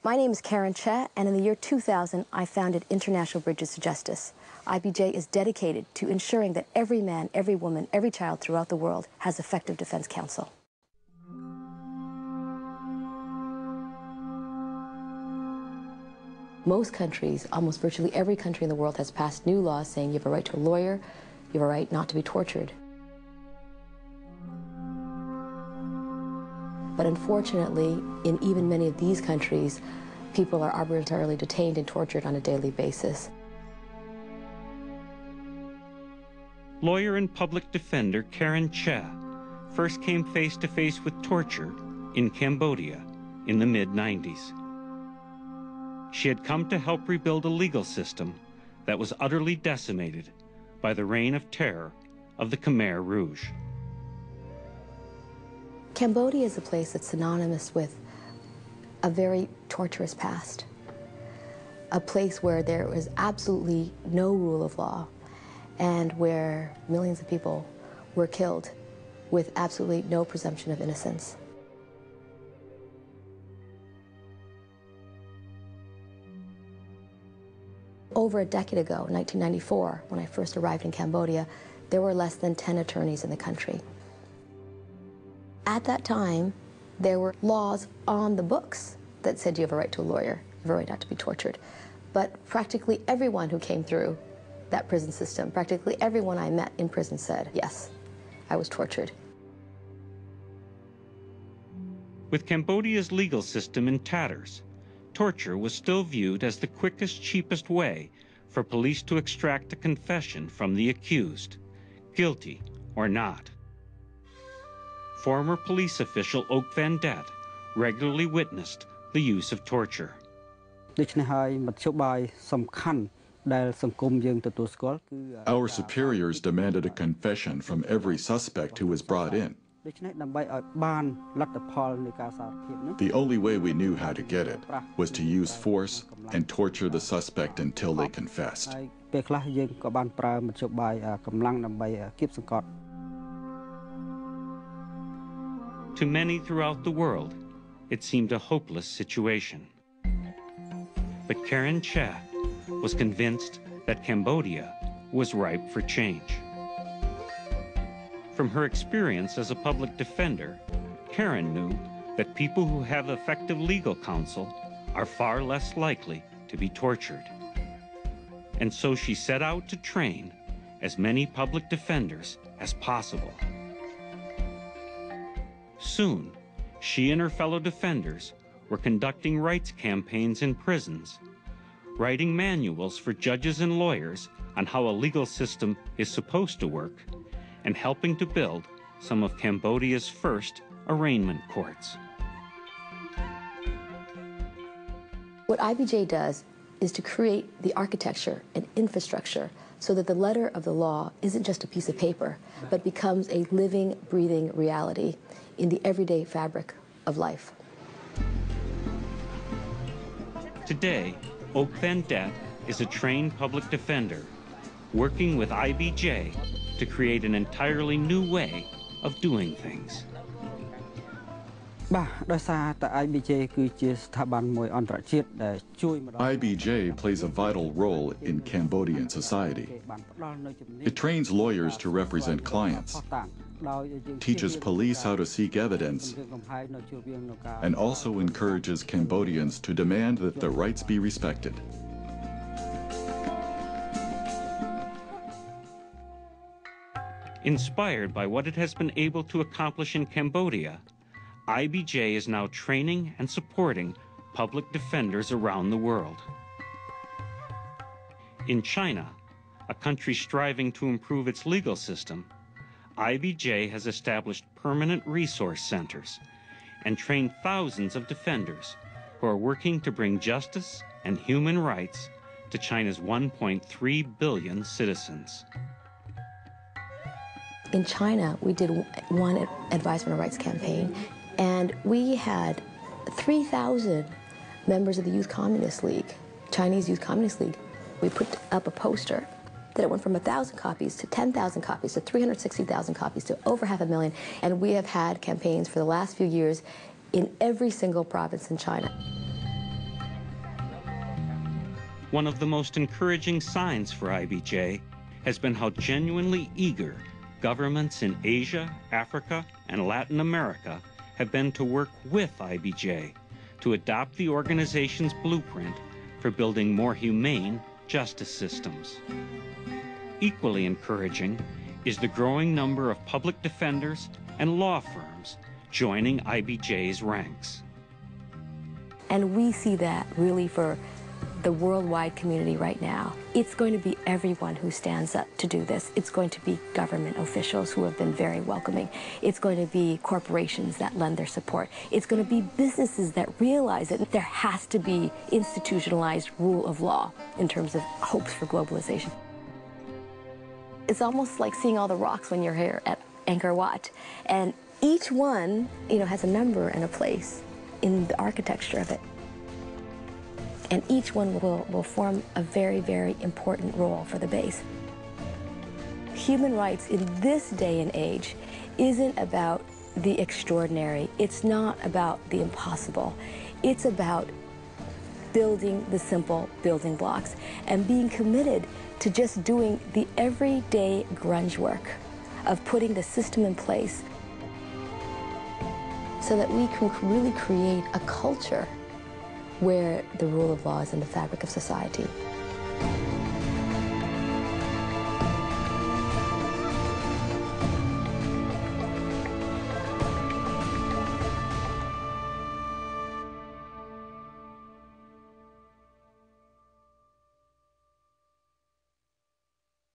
My name is Karen Tse, and in the year 2000, I founded International Bridges to Justice. IBJ is dedicated to ensuring that every man, every woman, every child throughout the world has effective defense counsel. Most countries, almost virtually every country in the world, has passed new laws saying you have a right to a lawyer, you have a right not to be tortured. But unfortunately, in even many of these countries, people are arbitrarily detained and tortured on a daily basis. Lawyer and public defender Karen Tse first came face to face with torture in Cambodia in the mid-90s. She had come to help rebuild a legal system that was utterly decimated by the reign of terror of the Khmer Rouge. Cambodia is a place that's synonymous with a very torturous past, a place where there was absolutely no rule of law and where millions of people were killed with absolutely no presumption of innocence. Over a decade ago, 1994, when I first arrived in Cambodia, there were less than 10 attorneys in the country. At that time, there were laws on the books that said you have a right to a lawyer, you have a right not to be tortured. But practically everyone who came through that prison system, practically everyone I met in prison said, yes, I was tortured. With Cambodia's legal system in tatters, torture was still viewed as the quickest, cheapest way for police to extract a confession from the accused, guilty or not. Former police official Oak Van Det regularly witnessed the use of torture. Our superiors demanded a confession from every suspect who was brought in. The only way we knew how to get it was to use force and torture the suspect until they confessed. To many throughout the world, it seemed a hopeless situation. But Karen Tse was convinced that Cambodia was ripe for change. From her experience as a public defender, Karen knew that people who have effective legal counsel are far less likely to be tortured. And so she set out to train as many public defenders as possible. Soon, she and her fellow defenders were conducting rights campaigns in prisons, writing manuals for judges and lawyers on how a legal system is supposed to work, and helping to build some of Cambodia's first arraignment courts. What IBJ does is to create the architecture and infrastructure so that the letter of the law isn't just a piece of paper, but becomes a living, breathing reality in the everyday fabric of life. Today, Oak Van Det is a trained public defender working with IBJ to create an entirely new way of doing things. IBJ plays a vital role in Cambodian society. It trains lawyers to represent clients, teaches police how to seek evidence, and also encourages Cambodians to demand that their rights be respected. Inspired by what it has been able to accomplish in Cambodia, IBJ is now training and supporting public defenders around the world. In China, a country striving to improve its legal system, IBJ has established permanent resource centers and trained thousands of defenders who are working to bring justice and human rights to China's 1.3 billion citizens. In China, we did one advisement of rights campaign, and we had 3,000 members of the Youth Communist League, Chinese Youth Communist League. We put up a poster that it went from 1,000 copies to 10,000 copies to 360,000 copies to over 500,000, and we have had campaigns for the last few years in every single province in China. One of the most encouraging signs for IBJ has been how genuinely eager governments in Asia, Africa, and Latin America have been to work with IBJ to adopt the organization's blueprint for building more humane justice systems. Equally encouraging is the growing number of public defenders and law firms joining IBJ's ranks. And we see that really for the worldwide community right now. It's going to be everyone who stands up to do this. It's going to be government officials who have been very welcoming. It's going to be corporations that lend their support. It's going to be businesses that realize that there has to be institutionalized rule of law in terms of hopes for globalization. It's almost like seeing all the rocks when you're here at Angkor Wat. And each one, has a number and a place in the architecture of it. And each one will form a very, very important role for the base. Human rights in this day and age isn't about the extraordinary. It's not about the impossible. It's about building the simple building blocks and being committed to just doing the everyday grunge work of putting the system in place so that we can really create a culture where the rule of law is in the fabric of society.